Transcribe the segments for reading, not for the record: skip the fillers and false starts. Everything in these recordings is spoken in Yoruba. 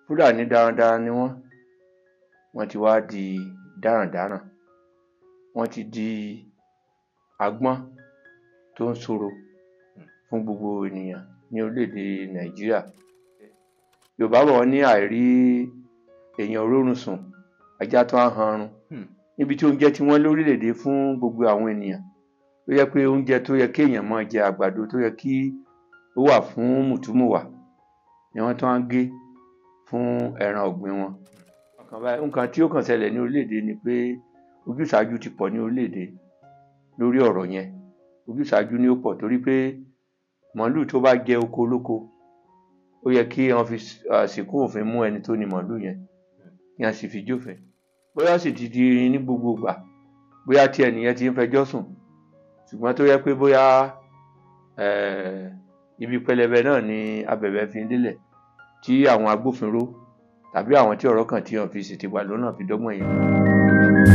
Fúlàní darandaran ni wọ́n ti wá di darandaran, wọ́n ti di agbọ́n tó ń ṣòro fún gbogbo ènìyàn ní orílẹ̀-èdè Nàìjíríà. Yorùbá bọ̀ wọ́n ní àìrí èèyàn rórun sùn ajá tó ń hanrun. Níbi tí oúnjẹ ti wọ́n lórílẹ̀-èdè fún gbogbo àwọn ènìyàn, ó yẹ pé oúnjẹ tó yẹ kéèyàn máa jẹ, àgbàdo tó yẹ kí ó wà fún mùtúmùwà ni wọ́n tún wá ń gé fún ẹran ọ̀gbìn wọn. Nǹkan tí ó kàn ṣẹlẹ̀ ní orílẹ̀-èdè ni pé ojúsàájú ti pọ̀ ní orílẹ̀-èdè lórí ọ̀rọ̀ yẹn. Ojúsàájú ni ó pọ̀ torí pé màálù tó bá jẹ oko olóko, ó yẹ kí wọ́n fi àsìkò òfin mú ẹni tó ní màálù yẹn kí wọ́n sì fi jófin. Bóyá sì ti di ní gbogbo ìgbà, bóyá tí ẹnìyẹn ti ń fẹjọ́ sùn, ṣùgbọ́n tó yẹ pé bóyá ibi pẹlẹbẹ náà ni abẹ̀bẹ̀ fi ń lélẹ̀, tí àwọn agbófinró tàbí àwọn tí ọ̀rọ̀ kàn tí wọ́n fi sì ti wà lọ́nà fi dọ́gbọ́n yìí.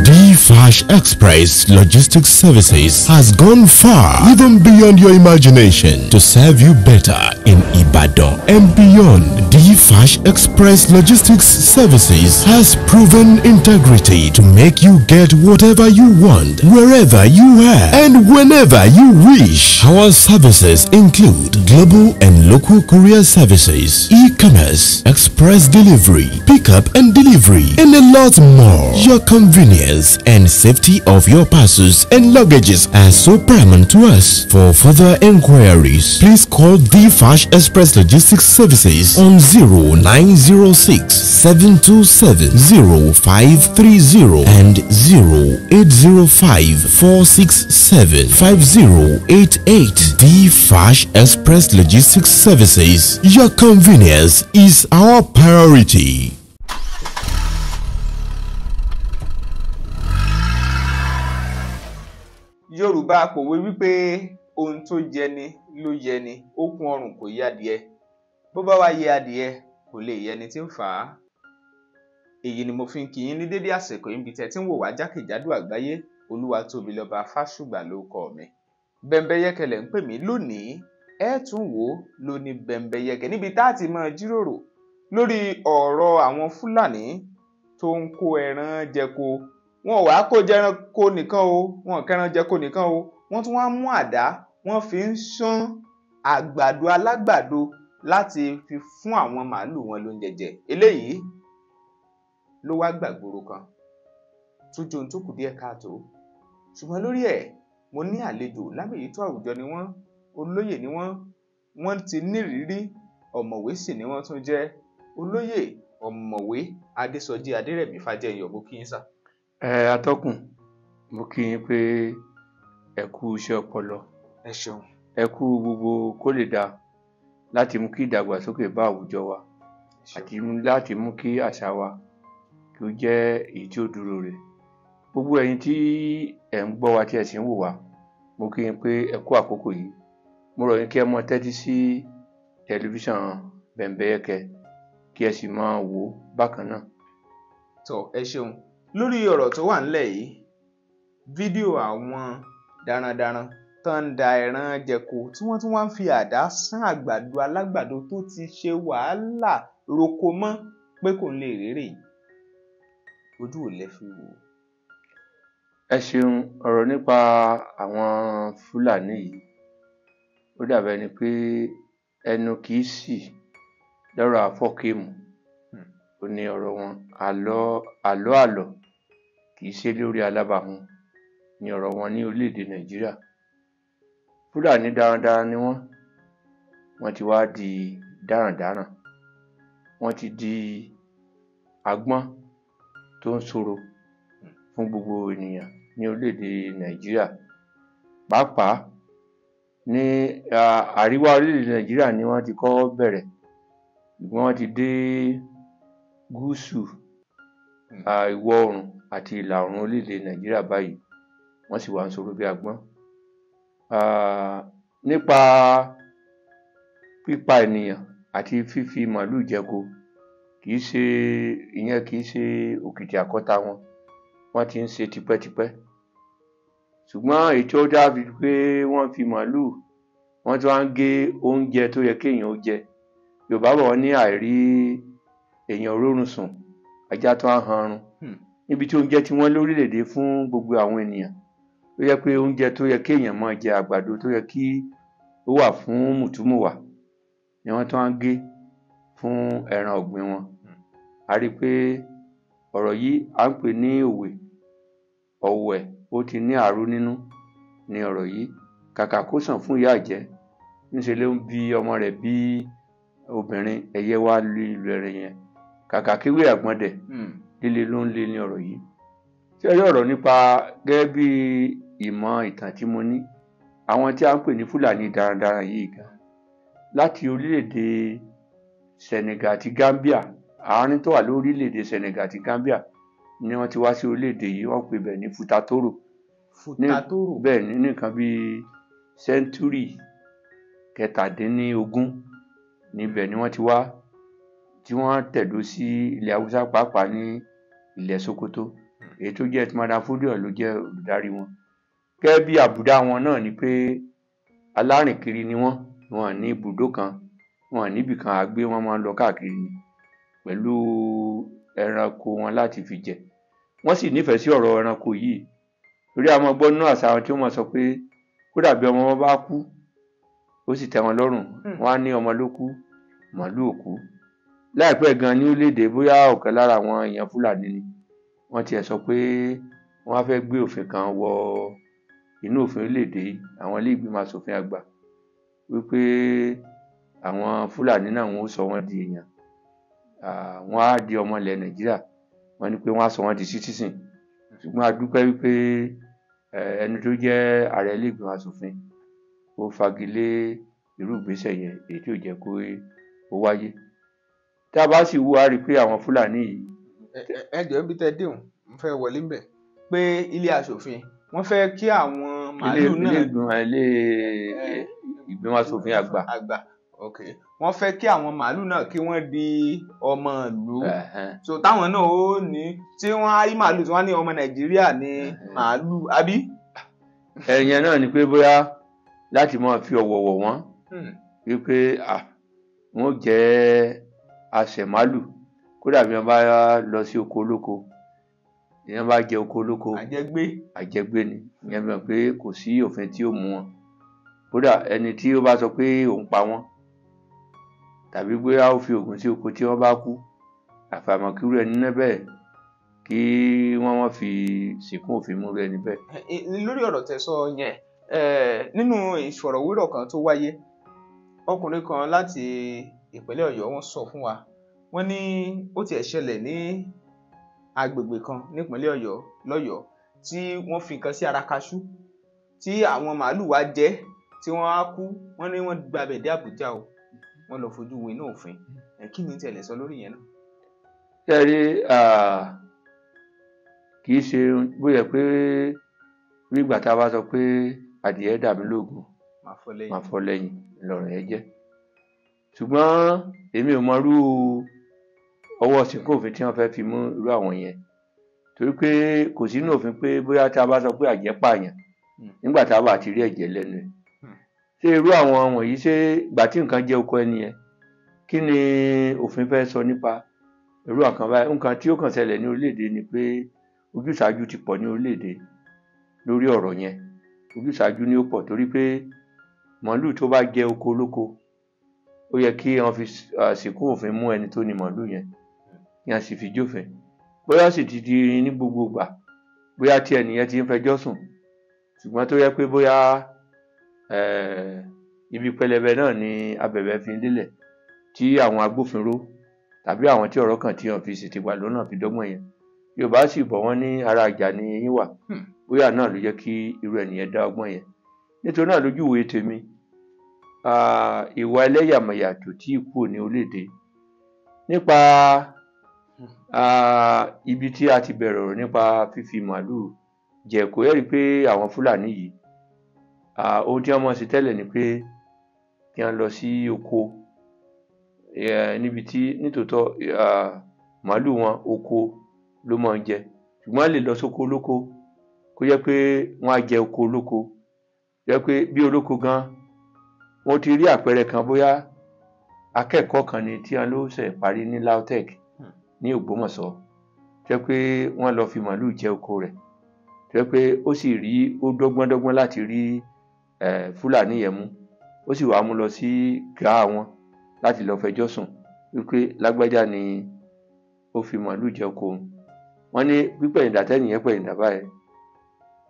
D-Fash Express Logistics Services has gone far, even beyond your imagination, to serve you better in Ibadan and beyond. D-Fash Express Logistics Services has proven integrity to make you get whatever you want, wherever you are, and whenever you wish. Our services include global and local courier services, e-commerce, express delivery, pickup and delivery, and a lot more. Your convenience and safety of your parcels and luggages are so paramount to us. For further inquiries, please call D-Fash Express Logistics Services on 0906 727 0530 and 0805 467 5088. D-Fash Express Logistics Services. Your convenience is our priority. Yorùbá pòwe wípé ohun tó jẹni ló yẹni, okùn ọrùn kò yẹ adìẹ, bó bá wá yẹ adìẹ kò lè yẹni tí ń fà á. Èyí ni mo fi ń kí yín ní dédé àsìkò yín bí tẹ́ tí ń wò wá jákèjádò àgbáyé. Olúwatóbilọ́ba Fásùgbà lórúkọ mi. Bẹ́mbẹ́yẹ́kẹ́ lẹ̀ ń pè mí lónìí, ẹ tún wò ó lóní Bẹ́mbẹ́yẹ́kẹ́, níbi tá a ti máa jíròrò lórí ọ̀rọ̀ àwọn Fúlàní tó ń kó ẹran jẹko. Wọn wá kó jẹranko nìkan o, wọn kẹran jẹko nìkan o, wọ́n tún wá mú àdá, wọ́n fi ń ṣán àgbàdo alágbàdo láti fi fún àwọn màálù wọn lóúnjẹ jẹ. Eléyìí ló wá gbàgbóró kan tó jẹ́ ohun tó kù díẹ̀ káàtó. Ṣùgbọ́n lórí ẹ̀, mo ní àlejò lámèyítọ́ àwùjọ ni wọ́n, olóyè ni wọ́n ti nírìírí, ọ̀mọ̀wé sì ni wọ́n tún jẹ́. Olóyè ọ̀mọ̀wé Adésọjí Adérẹ̀mí Fájẹyọ̀, mo kí yín sà. Atọ́kùn, mo kí yín pé ẹ kú iṣẹ́ ọpọlọ. Ẹ ṣeun. Ẹ kú gbogbo kó lè dáa láti mú kí ìdàgbàsókè bá àwùjọ wa àti láti mú kí àṣà wa kí ó jẹ́ èyí tí ó dúró rẹ̀. Gbogbo ẹ̀yin tí ẹ̀ ń gbọ́ wa tí ẹ sì ń wò wá, mo kí yín pé ẹ kú àkókò yìí. Mo rọ̀ yín kí ẹ mọ tẹ́tí sí tẹlifíṣàn Bẹ́mbẹ́yẹ́kẹ́ kí ẹ sì máa wò ó bákan náà. Tọ́, ẹ ṣeun. Lórí ọ̀rọ̀ tó wà ńlẹ̀ yìí, fídíò àwọn darandaran tó ń da ẹran jẹko tí wọ́n tún wá ń fi àdá sán àgbàdo alágbàdo tó ti ṣe wàhálà roko mọ́ pé kò lè rérè yìí, ojú ò lẹ fi wò. Ẹ ṣeun. Ọ̀rọ̀ nípa àwọn Fúlàní yìí, ó dàbẹ̀ ni pé ẹnu kì í sì lọ́rọ̀ àfọ́kèémù. Ó ní ọ̀rọ̀ wọn, àlọ́ kì í ṣe lórí alábàáhùn ní ọ̀rọ̀ wọn ní orílẹ̀-èdè Nàìjíríà. Fúlàní darandaran ni wọ́n ti wá di darandaran, wọ́n ti di agbọ́n tó ń ṣòro fún gbogbo ènìyàn ní orílẹ̀-èdè Nàìjíríà. Pàápàá ní àríwá orílẹ̀-èdè Nàìjíríà ni wọ́n ti kọ́ bẹ̀rẹ̀, ṣùgbọ́n wọ́n ti dé gúúsù, ìwọ̀ oòrùn àti ìlà oòrùn orílẹ̀-èdè Nàìjíríà báyìí, wọ́n sì wá ń ṣòro bí agbọ́n. Nípa pípa ènìyàn àti fífi màálù jẹko, kì í ṣe òkìtì àkọ́tà wọn, wọ́n ti ń ṣe tipẹ́tipẹ́. Ṣùgbọ́n èyí tí ó dàbí pé wọ́n fi màálù, wọ́n tún wá ń gé oúnjẹ tó yẹ kéèyàn ó jẹ. Yorùbá bọ̀ wọ́n ní àìrí èèyàn rórun sùn ajá tó á hanrun níbi tí oúnjẹ tí wọ́n lórílẹ̀‐èdè fún gbogbo àwọn ènìyàn ó yẹ pé oúnjẹ tó yẹ kéèyàn máa jẹ àgbàdo tó yẹ kí ó wà fún mùtúmùwà ni wọ́n tó á gé fún ẹran ọ̀gbìn wọn. A rí i pé ọ̀rọ̀ yìí à ń pè ní òwe ọ̀wẹ̀ ó ti ní àrò nínú ní ọ̀rọ̀ yìí. Kàkà kó sàn fún ìyá àjẹ́ níṣẹ́ ló ń bi ọmọ rẹ̀ bí obìnrin ẹyẹ wá lu ìlú ẹ̀rẹ̀ yẹn. Kàkà kéwé àgbọ̀ndẹ̀ líle ló ń lé ní ọ̀rọ̀ yìí. Ṣé ẹ rí ọ̀rọ̀ nípa gẹ́gẹ́ bí ìmọ̀ ìtàn tí mo ní àwọn tí a ń pè ní Fúlàní darandaran yìí gan láti orílẹ̀-èdè Senegal àti Gambia àárín tó wà lórílẹ̀-èdè Senegal àti Gambia ni wọ́n ti wá sí orílẹ̀-èdè yìí wọ́n pè bẹ̀ ní Futatoro. Bẹ́ẹ̀ ní nǹkan bíi sẹ́ńtúrì kẹtàdínlógún níbẹ̀ ni wọ́n ti wá tí wọ́n tẹ̀dó sí ilẹ̀ Haúsá pàápàá ní ilẹ̀ Sokoto èyí tó jẹ́ Madam Fodio ló jẹ́ olùdarí wọn. Gẹ́gẹ́ bí àbùdá wọn náà ni pé alárìnkiri ni wọ́n ní ibùdó kan wọn níbì kan àgbé wọn máa ń lọ káàkiri ni pẹ̀lú ẹranko wọn láti fi jẹ. Wọ́n sì nífẹ̀ẹ́ sí ọ̀rọ̀ ẹranko yìí torí àwọn gbọ́ nínú àṣà wọn tí wọ́n máa sọ pé kó dàbí ọmọ wọn bá kú ó sì tẹ́ wọn lọ́rùn wọ́n á ní ọmọ ló kú màálù ò kú. Láìpẹ́ gan ní orílẹ̀-èdè bóyá ọ̀kan lára àwọn èèyàn Fúlàní ni wọ́n tiẹ̀ sọ pé wọ́n á fẹ́ gbé òfin kan wọ inú òfin orílẹ̀-èdè àwọn ilé ìgbìmọ̀ asòfin àgbà wípé àwọn Fúlàní náà wọ́n ó sọ wọ́n di èèyàn wọ́n á di ọmọ ilẹ̀ Nàìjíríà wọ́n ní pé wọ́n á sọ wọ́n di citizen. Ṣùgbọ́n a dúpẹ́ wípé ẹni tó jẹ́ ààrẹ ilé ìgbìmọ̀ asòfin ó fagilé irú ìgbésẹ̀ yẹn èyí tí ò jẹ́ kó ó wáyé. Tá a bá sì wò á rí i pé àwọn Fúlàní yìí. Ẹ jọ̀ọ́ ibi tẹ́ déhùn mo fẹ́ wọlé ńbẹ̀ pé ilé asòfin wọ́n fẹ́ kí àwọn màálù náà ilé ìgbìmọ̀ asòfin àgbà wọ́n fẹ́ kí àwọn màálù náà kí wọ́n di ọmọ ìlú so táwọn náà ó ní tí wọ́n á rí màálù tí wọ́n á ní ọmọ Nàìjíríà ní màálù àbí. ẹ̀yẹn náà ni pé bóyá láti máa fi ọ̀wọ̀ wọ̀ wọ́n wípé wọ́n jẹ́ aṣẹ̀málù kódà bí wọ́n bá lọ sí oko olóko ìyẹn bá jẹ oko olóko àjẹgbé ni ìyẹn mọ̀ pé kò sí òfin tí ó mú wọn kódà ẹni tí ó bá sọ pé òun pa wọ́n tàbí bóyá ó fi oògùn sí oko tí wọ́n bá kú àfàìmọ̀ kí irú ẹni náà bẹ́ẹ̀ kí wọ́n fi sìnkún òfin mú irú ẹni bẹ́ẹ̀. Lórí ọ̀rọ̀ tẹ́ sọ yẹn nínú ìfọ̀rọ̀wérọ̀ kan tó wáyé ọkùnrin kan láti ìpínlẹ̀ Ọ̀yọ́ wọ́n sọ fún wa wọ́n ní ó tiẹ̀ ṣẹlẹ̀ ní agbègbè kan nípínlẹ̀ Ọ̀yọ́ lọ́yọ̀ọ́ tí wọ́n fi nǹkan sí ara kaṣú tí àwọn màálù wá jẹ tí wọ́n á kú wọ́n ní wọ́n gbàbẹ̀ dé Àbújá o wọ́n lọ fojú wo iná òfin kí ni tẹ̀lé sọ lórí yẹn náà. Ṣẹ́rí kì í ṣe bóyá pé nígbà tá a bá sọ pé adìẹ dà mí lóògùn máa fọ́ lẹ́yìn lọ́rọ̀ ẹ jẹ́ ṣùgbọ́n èmi ò mọrú ọwọ́ sìnkú òfin tí wọ́n fẹ́ fi mú irú àwọn yẹn torí pé kò sínú òfin pé bóyá tá a bá sọ pé àjẹ́ pààyàn nígbà tá a bá ti rí ẹ̀jẹ̀ lẹ́nu ẹ̀ ṣé irú àwọn wọ̀nyí ṣé ìgbà tí nǹkan jẹ́ oko ẹni yẹn kí ni òfin fẹ́ sọ nípa irú àkàn báyìí nǹkan tí ó kàn ṣẹlẹ̀ ní orílẹ̀-èdè ni pé ojúṣàájú ti pọ̀ ní orílẹ̀-èdè lórí ọ̀rọ̀ yẹn ojúṣàájú ni ó pọ̀ torí pé màálù tó bá jẹ oko olóko ó yẹ kí wọ́n fi sìnkú òfin mú ẹni tó ní màálù yẹn kí wọ́n sì fi jófin bóyá sì ti di ní gbogbo ìgbà bóyá tí ẹnìyẹn ti ń fẹjọ́ sùn ṣùgbọ́n tó yẹ pé bóyá ibi pẹlẹbẹ náà ni abẹ̀bẹ̀ fi ń délẹ̀ tí àwọn agbófinró tàbí àwọn tí ọ̀rọ̀ kàn tí wọ́n fi ṣètìgbà lọ́nà fi dọ́gbọ́n yẹn Yorùbá sì bọ̀ wọ́n ní ara ìjà ni eyín wà bóyá náà ló jẹ́ kí irú ẹnìyẹn dá ọgbọ́n yẹn nítorí náà lójú ìwé tèmi ìwà ẹlẹ́yàmẹ̀yà tó tí ì kúrò ní orílẹ̀-èdè nípa ibi tí a ti bẹ̀rẹ̀ ọ̀rọ̀ nípa fífi màálù jẹ kó yẹ rí pé àwọn Fúlàní yìí ohun tí wọ́n mọ̀ sí tẹ́lẹ̀ ni pé kí wọ́n lọ sí oko níbi tí nítòótọ́ màálù wọn oko ló máa ń jẹ ṣùgbọ́n wọ́n lè lọ sóko olóko kó yẹ pé wọ́n á jẹ oko olóko yẹ pé bí olóko gan wọ́n ti rí àpẹẹrẹ kan bóyá akẹ́kọ̀ọ́ kan ni tí wọ́n ló ṣe parí ní LAUTECH ní Ògbómọ̀ṣọ́ tó jẹ́ pé wọ́n lọ fi màálù jẹ oko rẹ̀ tó jẹ́ pé ó sì rí ó dọ́gbọ́n láti rí Fúlàní yẹn mú ó sì wàá mú lọ sí gàá wọn láti lọ fẹjọ́ sùn wípé lágbájá ni ó fi màálù jẹ oko òun. Wọ́n ní pípẹ̀yìndà tẹ́nìyẹn pẹ̀yìndà báyìí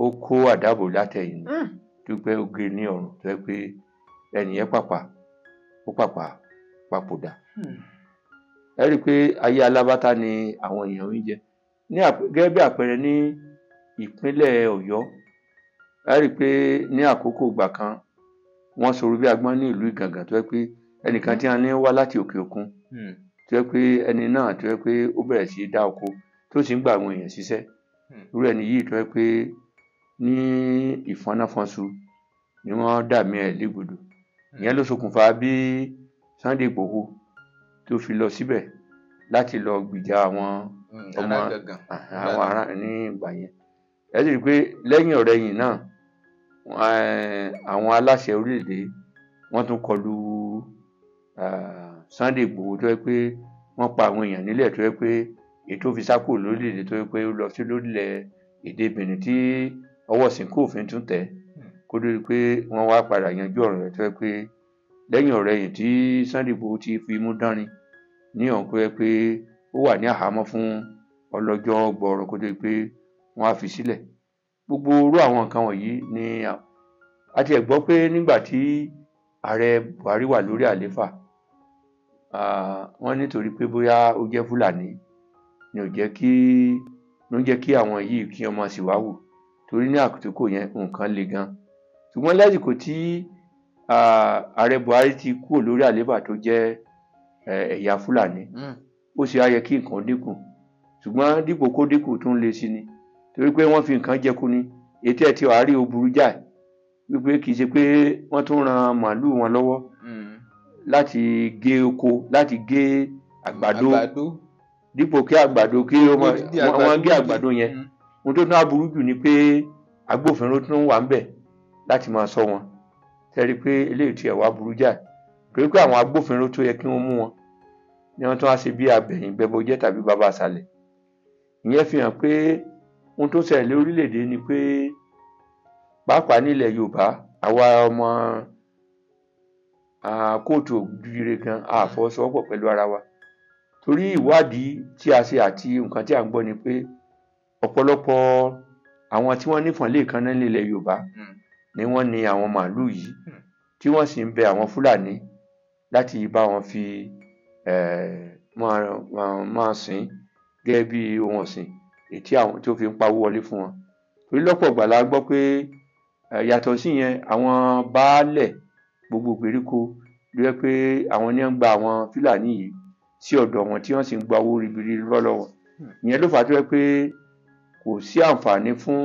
ó kó àdábò látẹ̀yìn dúpẹ́ ó gé ní ọ̀run tó jẹ́ pé ẹnìyẹn papòdà. Ẹ rí i pé ayé alábátá ni àwọn èèyàn ń jẹ gẹ́gẹ́ bí àpẹẹrẹ ní ìpínlẹ̀ Ọ̀yọ́. Ẹ rí i pé ní àkókò ìgbà kan wọ́n sọ̀rọ̀ bí agbọ́n ní ìlú Ìgàngàn tó jẹ́ pé ẹnìkan tí a ní wá láti òkè òkun tó jẹ́ pé ẹni náà tó jẹ́ pé ó bẹ̀rẹ̀ sí dá oko tó sì ń gba àwọn èèyàn ṣiṣẹ́. Irú ẹni yìí tó jẹ́ pé ní ìfọ́náfọ́nsu ni wọ́n dàmí ẹ̀ légbodò. Ìyẹn ló ṣokùnfà bí Sunday Igboho tó fi lọ síbẹ̀ láti lọ gbìjà àwọn ọmọ àwọn ará ní ìgbà yẹn. Ẹ sì rí i pé lẹ́yìn ọ̀rẹ̀yìn náà àwọn aláṣẹ orílẹ̀-èdè wọ́n tún kọlu Sunday Igboho tó jẹ́ pé wọ́n pa àwọn èèyàn nílẹ̀ tó jẹ́ pé ètò fi sákò lórílẹ̀-èdè tó jẹ́ pé ó lọ sí lórílẹ̀-èdè Benin tí ọwọ́ sìnkú òfin tún tẹ̀ kó lórí pé wọ́n wá padà yanjú ọ̀rọ̀ rẹ̀ tó jẹ́ pé lẹ́yìn ọ̀rẹ̀yìn tí Sunday Igboho ti fi mú dánrin ní ọ̀hún pé pé ó wà ní àhámọ́ fún ọlọ́jọ́ gbọ́ọ̀rọ̀ kó tó pé wọ́n á fi sílẹ̀. Gbogbo irú àwọn nǹkan wọ̀nyí ni a ti ẹ̀ gbọ́ pé nígbà tí ààrẹ Buhari wà lórí àlééfà wọ́n nítorí pé bóyá ó jẹ́ Fúlàní ni ò jẹ́ kí àwọn yìí kí ọmọ sì wá wù torí ní àkókò yẹn nǹkan le gan. Ṣùgbọ́n lásìkò tí ààrẹ Buhari ti kúrò lórí àlééfà tó jẹ́ ẹ̀yà Fúlàní ó sì á yẹ kí nǹkan dínkù ṣùgbọ́n dípò kó dínkù tún le sí ni torí pé wọ́n fi nǹkan jẹku ni ètò ẹ̀ tí wàá rí ó burú jáì wípé kì í ṣe pé wọ́n tún ran màálù wọn lọ́wọ́ láti gé oko láti gé àgbàdo dípò kí àgbàdo kí wọ́n gé àgbàdo yẹn. Ohun tó náà burú jù ni pé agbófinró tún wà ń bẹ̀ láti máa ṣọ́ wọn. Tẹ́rí pé eléyìí tí ẹ̀ wá burú jáì torí pé àwọn agbófinró tó yẹ kí wọ́n mú wọn ni wọ́n tún wá ṣe bí abẹ̀yìn bẹbọjẹ́ tàbí bàbá àṣàlẹ̀. Ìyẹn fi hàn pé ohun tó ṣẹlẹ̀ lórílẹ̀‐èdè ni pé pàápàá nílẹ̀ Yorùbá àwa ọmọ kóòtù òjíire gan àfọwọ́sowọ́pọ̀ pẹ̀lú ara wa torí ìwádìí tí a ṣe àti nǹkan tí à ń gbọ́ ni pé ọ̀pọ̀lọpọ̀ àwọn tí wọ́n nífọ̀n lẹ́ẹ̀kan náà nílẹ̀ Yorùbá ni wọ́n ní àwọn màálù yìí tí wọ́n sì ń bẹ àwọn Fúlàní láti bá wọn fi máa sìn gẹ́gẹ́ bí ohun ọ̀sìn ètí àwọn tó fi ń pawó wọlé fún wọn. Torí lọ́pọ̀ ìgbà la gbọ́ pé yàtọ̀ sí yẹn àwọn baálẹ̀ gbogbo ìgbèríko ló yẹ pé àwọn ní ń gba àwọn Fúlàní yìí sí ọ̀dọ̀ wọn tí wọ́n sì ń gba owó ribiribi lọ́wọ́. Ìyẹn ló fà á tó yẹ pé kò sí àǹfààní fún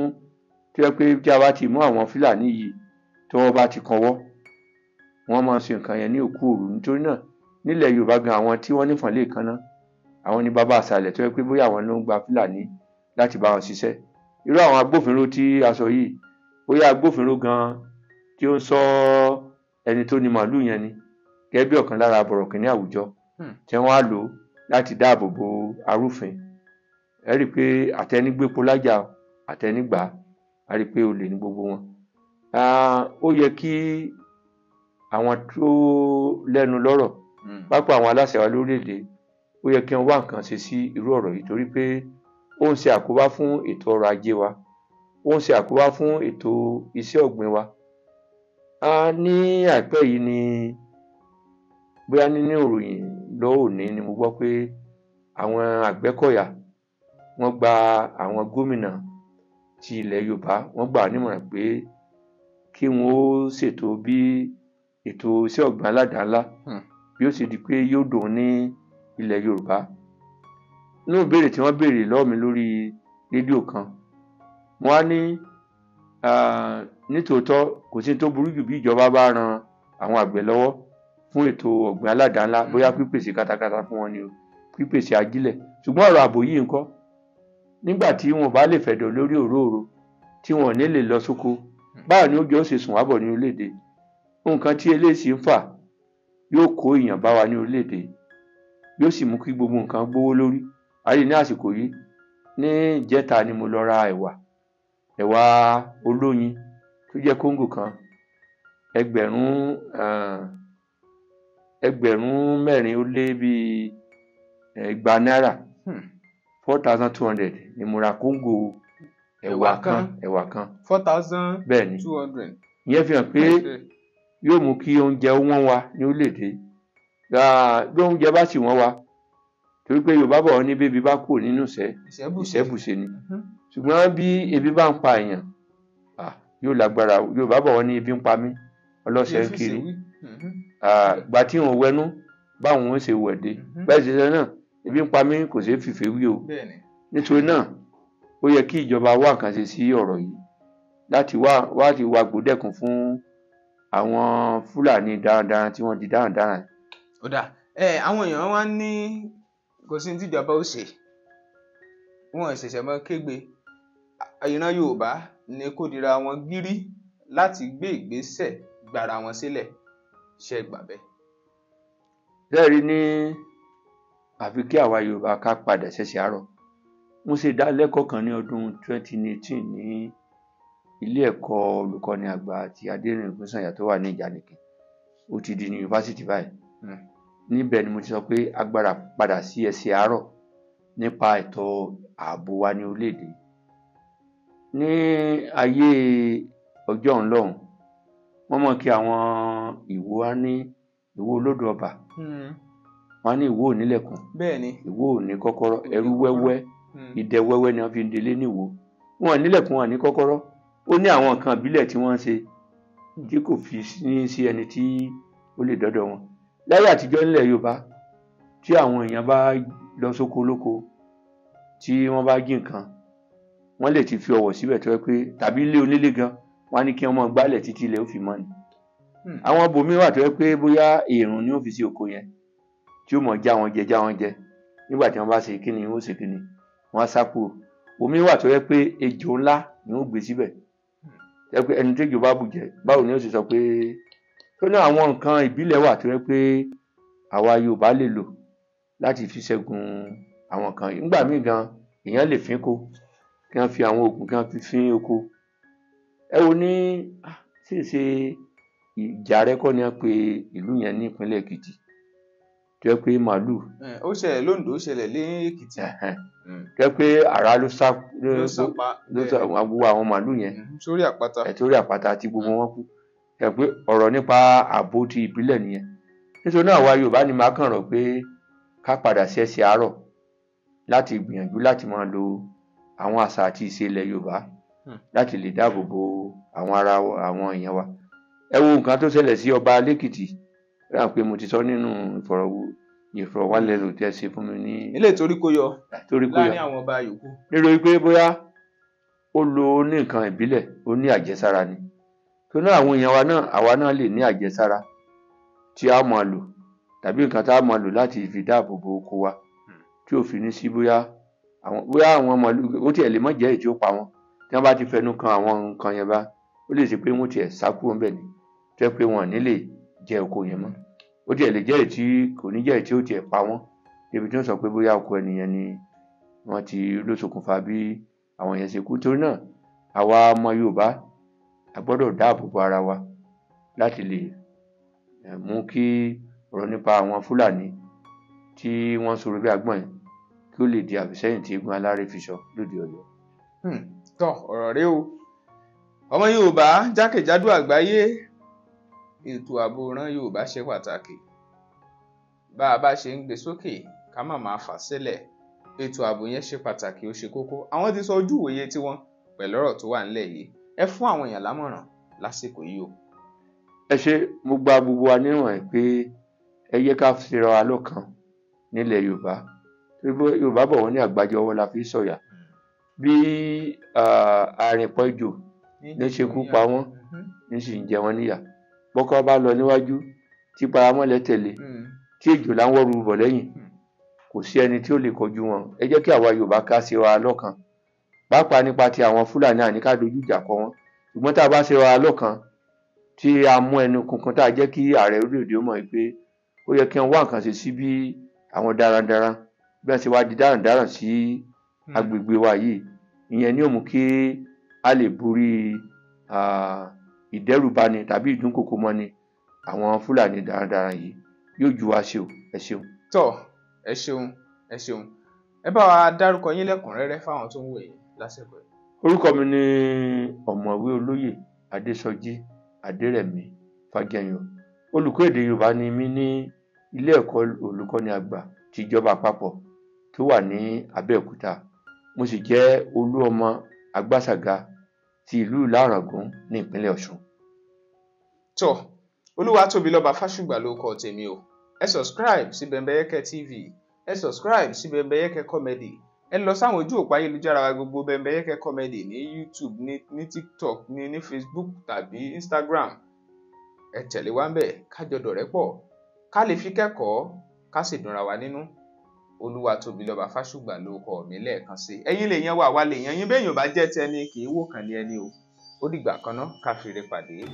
tó yẹ pé tí a bá ti mú àwọn Fúlàní yìí tí wọ́n bá ti kọwọ́ wọ́n máa ṣe nǹkan yẹn ní òkú òru. Nítorí náà nílẹ̀ Yorùbá gan àwọn tí wọ́n nífọ̀n lẹ́ẹ̀kan náà àwọn ní bàbá àṣàlẹ̀ tó yẹ pé bóyá àwọn ló ń gba Fúlàní láti bá wọn ṣiṣẹ́. Irú àwọn agbófinró tí a sọ yìí bóyá agbófinró gan tí ó ń ṣọ́ ẹni tó ní màálù yẹn ni gẹ́gẹ́ bí ọ̀kan lára bọ̀rọ̀kìnní àwùjọ tí wọ́n á lò láti dáàbò bo arúfin. Ẹ rí i pé àtẹnigbépo lájà àtẹnigbà á rí i pé olè ní gbogbo wọn. Ó yẹ kí àwọn tó lẹ́nu lọ́rọ̀ pápá àwọn aláṣẹ wa lórílẹ̀‐èdè ó yẹ kí wọ́n wá nǹkan ṣe sí irú ọ̀rọ̀ yìí torí pé ó ń ṣe àkóbá fún ètò ọrọ̀ ajé wa ó ń ṣe àkóbá fún ètò iṣẹ́ ọ̀gbìn wa. Ní àìpẹ́ yìí ni bóyá nínú ìròyìn lóòní ni mo gbọ́ pé àwọn Àgbẹ̀kọ̀yà wọ́n gba àwọn gómìnà ti ilẹ̀ Yorùbá wọ́n gbà nímọ̀ràn pé kí wọ́n ó ṣètò bí ètò iṣẹ́ ọ̀gbìn aládàá-ńlá bí ó ṣe di pé yóò dùn ní ilẹ̀ Yorùbá. Nínú ìbéèrè tí wọ́n béèrè lọ́wọ́ mi lórí rédíò kan mo wá ní nítòótọ́ kò sí tó burú jù bí ìjọba bá ran àwọn àgbẹ̀ lọ́wọ́ fún ètò ọ̀gbìn aládàá-ńlá bóyá pípèsè katakata fún wọn ni o pípèsè ajílẹ̀ ṣùgbọ́n ọ̀rọ̀ ààbò yìí ńkọ́ nígbà tí wọn bá lè fẹ̀dọ̀ lórí òróòro tí wọn ò ní lè lọ sóko báwo ni ó jẹ́ ó ṣe sùn wábọ̀ ní orílẹ̀-èdè. Nǹkan tí eléyìí ń fà yóò kó ìyàn bá wa ní orílẹ̀-èdè yóò sì mú kí gbogbo nǹkan gbówó lórí àyè ní àsìkò yìí ní ìjẹta ni mo lọ ra ẹ̀wà olóyin tó jẹ́ kóńgò kan ẹgbẹ̀rún mẹ́rin ó lé bíi igba náírà 4,200 ni mo ra kóńgò ẹ̀wà kan 4,200. bẹ́ẹ̀ ni ìyẹn fi hàn pé yóò mú kí oúnjẹ wọ́n wa ní orílẹ̀-èdè bí oúnjẹ bá sì wọ́n wa torí pé Yorùbá bọ̀ wọ́n ní bébí bá kúrò nínú ìṣẹ́bùṣe ni ṣùgbọ́n bí ebi bá ń pa èèyàn yóò lágbára. Yorùbá bọ̀ wọ́n ní ebi ń pa mí ọlọ́sẹ̀ ń kiri gbà tí wọn wẹnu báwọn ó ṣe wẹ̀dé bẹ́ẹ̀ ṣe ṣe náà ebi ń pa mí kò ṣeé fìfẹ́ wí o nítorí náà ó yẹ kí ìjọba wá nǹkan ṣe sí ọ̀rọ̀ yìí láti wá gbòdẹ́kun fún àwọn Fúlàní darandaran tí wọ́n di darandaran. ó dà àwọn èèyàn wá ní kò sí ní tíjọba ó ṣe wọn ṣẹ̀ṣẹ̀ mọ́ kégbe ìran Yorùbá ní kó dira wọn gírí láti gbé ìgbésẹ̀ gbára wọn sílẹ̀ ṣe gbà bẹ́ẹ̀. lẹ́ẹ̀rí ní àfi kí àwa Yorùbá ká padà ṣẹ̀ṣẹ̀ àárọ̀. Mo ṣe ìdánilẹ́kọ̀ọ́ kan ní ọdún 2018 ní ilé ẹ̀kọ́ olùkọ́ni àgbà àti Adérín Ògúnsànyà tó wà ní Ìjànikin ó ti di ní yunifásitì báyìí. Níbẹ̀ ni mo ti sọ pé agbára padà sí ẹsẹ̀ àárọ̀ nípa ètò ààbò wa ní orílẹ̀-èdè. Ní ayé ọjọ́ òun lọ́hùn wọ́n mọ̀ kí àwọn Ìwó á ní Ìwó olódò ọba wọ́n á ní Ìwó onílẹ̀kùn Ìwó òní kọ́kọ́rọ́ ẹrú wẹ́wẹ́ ìdẹ wẹ́wẹ́ ni wọ́n fi ń delé ní Ìwó wọn nílẹ̀kùn wọn ní kọ́kọ́rọ́ ó ní àwọn nǹkan ìbílẹ̀ tí wọ́n ń ṣe tí kò fi ní sí ẹni tí ó lè dọ́dọ̀ wọn. Láyé àtijọ́ nílẹ̀ Yorùbá tí àwọn èèyàn bá lọ sóko olóko tí wọ́n bá jí nǹkan wọ́n lè ti fi ọwọ́ síbẹ̀ tó yẹ pé tàbí ilé onílé gan wọ́n á ní kí wọ́n máa gbálẹ̀ títí ilẹ̀ ó fi mọ́ ni. Àwọn bòmí wà tó yẹ pé bóyá èèrùn ni ó fi sí oko yẹn tí ó mọ̀ já wọn jẹ nígbà tí wọ́n bá ṣe kíni ó ṣe kíni wọ́n á sá kúrò. Omi wà tó yẹ pé ejò ńlá ni ó gbé síbẹ̀ tó yẹ pé ẹni tí ejò bá bù jẹ báwo ni ó sì sọ pé tó ní àwọn nǹkan ìbílẹ̀ wà tó yẹ pé àwa Yorùbá lè lò láti fi ṣẹ́gun àwọn kan yìí. Nígbà míì gan èèyàn lè fín ko kí wọ́n fi àwọn oògùn kí wọ́n fi fín oko. Ẹ wo ní ṣèṣe Ìjàrẹ́ kọ́ ni wọ́n pe ìlú yẹn ní ìpínlẹ̀ Èkìtì tó yẹ pé màálù. Ó ṣẹlẹ̀ lóńdó ó ṣẹlẹ̀ ní Èkìtì. Tó yẹ pé àrá ló sá gbogbo àwọn màálù yẹn sórí àpáta tí gbogbo wọn kú. Ẹ pé ọ̀rọ̀ nípa ààbò ti ìbílẹ̀ nìyẹn. Nítorí náà àwa Yorùbá ni màá kàn rọ̀ pé ká padà sí ẹsẹ̀ àárọ̀ láti gbìyànjú láti máa lo àwọn àṣà àti ìṣe ilẹ̀ Yorùbá láti lè dáàbò bo àwọn èèyàn wa. Ẹ wo nǹkan tó ṣẹlẹ̀ sí ọba lẹ́kìtì rà pé mo ti sọ nínú ìfọ̀rọ̀wánilẹ́nuwò tí ẹ ṣe fún mi ní. ilé torí kó yọ láàrin àwọn ọba yòókù. nítorí pé bóyá ó lo ní nǹkan ìbílẹ̀ ó ní àjẹsára ni. tó náà àwọn èèyàn àwa náà lè ní àjẹsára tí a máa lò tàbí nǹkan tá a máa lò láti fi dáàbò bo oko wa tí ò fi ní sí bóyá àwọn màálù ó tiẹ̀ lè má jẹ́ èyí tí ó pa wọn tí wọ́n bá ti fẹnu kan àwọn nǹkan yẹn bá ó lè ṣe pé wọ́n tiẹ̀ sá kúrò ńbẹ̀ ni tó yẹ pé wọn ò ní lè jẹ oko yẹn mọ́. Ó tiẹ̀ lè jẹ́ èyí tí kò ní jẹ́ èyí tí ó tiẹ̀ pa wọ́n débi tí wọ́n sọ pé bóyá oko ẹnìyẹn ni wọ́n ti ló ṣokùnfà bí àwọn yẹn ṣe kú. Torí náà àwa ọmọ Yorùbá a gbọ́dọ̀ dáàbò bo ara wa láti lè mú kí ọ̀rọ̀ nípa àwọn Fúlàní tí wọ́n sọ̀rọ̀ bí agbọ̀n yẹn kí ó lè di àfìsẹ́yìn tí eégún aláré fi sọ lóde Ọ̀yọ́. Tọ́ ọ̀rọ̀ rẹ o ọmọ Yorùbá jákèjádò àgbáyé ètò ààbò ran Yorùbá ṣe pàtàkì bá a bá ṣe ń gbé sókè ká má máa fà sílẹ̀ ètò ààbò yẹn ṣe pàtàkì ó ṣe kókó. Àwọn ti sọ ojú ìwòye tiwọn pẹ̀lú ọ̀rọ̀ tó wà nílẹ̀ yìí ẹ fún àwọn èèyàn lámọ̀ràn lásìkò yìí o. Ẹ ṣe mo gba gbogbo wa níwọ̀n pé ẹ yẹ ká fira wa lọ́kàn nílẹ̀ Yorùbá Yorùbá bọ̀ wọ́n ní àgbájọ ọwọ́ la fi sọ̀yà bí àrìnpọ̀ ejò ní ṣekú pa wọ́n ní sì ń jẹ wọ́n níyà bọ́kọ́ bá lọ níwájú tí paramọ́lẹ̀ tẹ̀lé tí ejò là ń wọ́rù bọ̀ lẹ́yìn kò sí ẹni tí ó lè kọjú wọn. Ẹ jẹ́ kí àwa Yorùbá ká ṣe wa lọ́kàn pàápàá nípa ti àwọn Fúlàní àní ká dojú ìjà kọ wọn ṣùgbọ́n tá a bá ṣe wa lọ́kàn tí a mú ẹnu kankan tá a jẹ́ kí ààrẹ orílẹ̀-èdè mọ̀ pé ó yẹ kí wọ́n wá nǹkan ṣe sí bí àwọn darandaran bí wọ́n ṣe wá di dáràndáràn sí agbègbè wa yìí, ìyẹn ni ó mú kí a lè borí ìdẹ́rùbani tàbí ìdúnkokò mọ́ni àwọn Fúlàní darandaran yìí. Yóò ju wa ṣe o. Ẹ ṣeun. Tọ́ ẹ ṣeun. Ẹ bá wa dárúkọ yín lẹ́kùnrẹ́rẹ́ fáwọn tó ń wò yín lásìkò yìí. Orúkọ mi ni ọ̀mọ̀wé olóyè Adésọjí Adérẹ̀mí Fágẹyìn. Olùkọ́ èdè Yorùbá ni mí ní ilé ẹ̀kọ́ olùkọ́ni àgbà ti ìjọba àpapọ̀ tó wà ní Abẹ́òkúta. Mo sì jẹ́ olú ọmọ Agbáṣàga ti ìlú Ìlá-Ọ̀ràngún ní ìpínlẹ̀ Ọ̀ṣun. Tọ́ Olúwatóbilọ́ba Fásùgbà ló kọ tèmi o. Ẹ subscribe sí Bembeyeke TV, ẹ subscribe sí Bembeyeke Comedy, ẹ lọ sáwọn ojú òpó ayélujára wa gbogbo Bembeyeke Comedy ní YouTube, ní TikTok, ní Facebook tàbí Instagram. Ẹ tẹ̀lé wa ńbẹ̀ kájọ dọ̀rẹ́ pọ̀, ká lè fi kẹ́kọ̀ọ́ ká sì dùnra wa nínú. Olúwatóbilọ́ba Fásùgbà ló kọ mí lẹ́ẹ̀kan sí. Ẹ̀yin lè yan wà lè yan yín, bẹ́ẹ̀ yóò bá jẹ́ tẹni kì í wò kàn ní ẹni o. Ó dìgbà kan náà ká fìrè pàdé.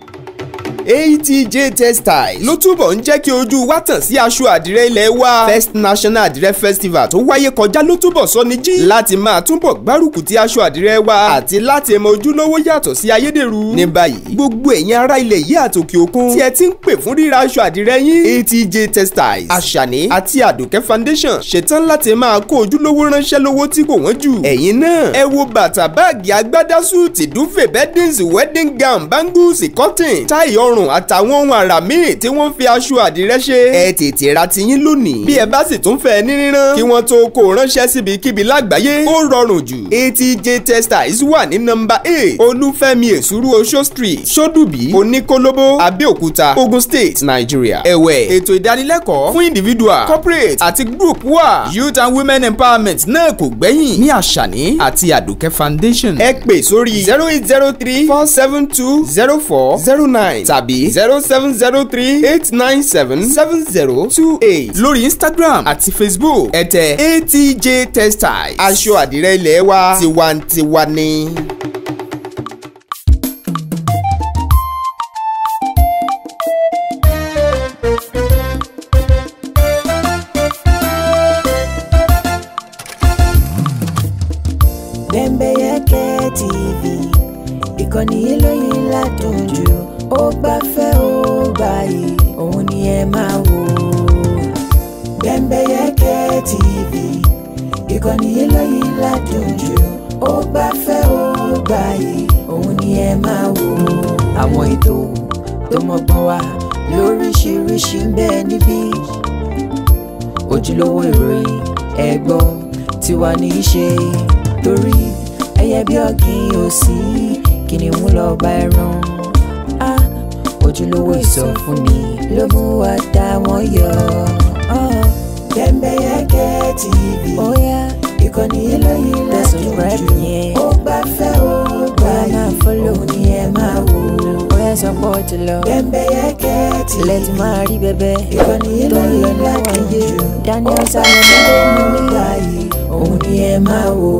ATJ Textiles ló túbọ̀ ń jẹ́ kí ojú wa tàn sí aṣọ àdìrẹ ilẹ̀ wa. First National Àdìrẹ Festival tó wáyé kọjá ló túbọ̀ sọ ní jí láti máa túbọ̀ gbárùkù ti aṣọ àdìrẹ wa àti láti mọ ojúlówó yàtọ̀ sí ayédèrú. Ní báyìí gbogbo ẹ̀yin ará ilẹ̀ yìí àtòkè òkun tí ẹ ti ń pè fún ríra aṣọ àdìrẹ yín, ATJ Textiles, Àṣàní àti Àdùkẹ́ Foundation ṣetán láti máa kó ojúlówó ránṣẹ́ lówó tí kò wọ́n jù. Ẹ̀yin náà ẹ wo bàtà, báàgì, agbádá, súùtì, dúfè, beddings, wedding gown, bangles, cotton, táì ọrùn àtàwọn ohun àrà míì tí wọ́n fi aṣọ àdìrẹ ṣe. Ẹ tètè ra tiyín lónìí. Bí ẹ bá sì tún fẹ́ ní rírán kí wọ́n tó kó ránṣẹ́ síbikíbi lágbàáyé, ó rọrùn jù. ATJ Textiles wà ní nọ́mbà 8 Olúfẹ́mi Èsúrú Oṣó Street, Ṣódùbí, Oníkólóbó, Abẹ́òkúta, Ogun State, Nigeria. Ẹ̀wẹ̀, ètò ìdánilẹ́kọ̀ọ́ fún individual, corporate àti group wà. Youth and Women Empowerment náà kò gbẹ́yìn ní Àṣàní àti Àdùkẹ́ Foundation. Ẹ pè sórí 0803 472 0409 tàbí 0703-897-7028 lórí Instagram àti Facebook. Ẹ tẹ ATJ Textiles, aṣọ àdìrẹ ilẹ̀ wa, tiwantiwa ni. Bembeyeke TV, ìkànnì ìlóyìn ládùn jù, ó gbafẹ́ ó gbayì, òun ni ẹ máa wò. Bembeyeke TV, ìkànnì ìlóyìn ládùn jù, ó gbafẹ́ ó gbayì, òun ni ẹ máa wò. Àwọn ètò tó mọ́gbọ́n wá lóríṣiríṣi ń bẹ níbí. Ojúlówó ìròyìn ẹ̀gbọ́n tiwa ní í ṣe, torí ẹyẹ bí ọ̀gìn òsì kìnìún lọ́ba ẹran. Ojúlówó ìsọfúnni ló mú wa dá wọn yọ. Bembeyeke TV, ìkànnì ìlóyìn ládùn jù, ó gbafẹ́ ó gbayì, òun ni ẹ máa wò. Support lọ Bembeyeke TV, lẹ́tí máa rí bẹ́bẹ́ ìkànnì ìlóyìn ládùn jù, Daniel Salomon ló mú gbayì, òun ni ẹ máa wò.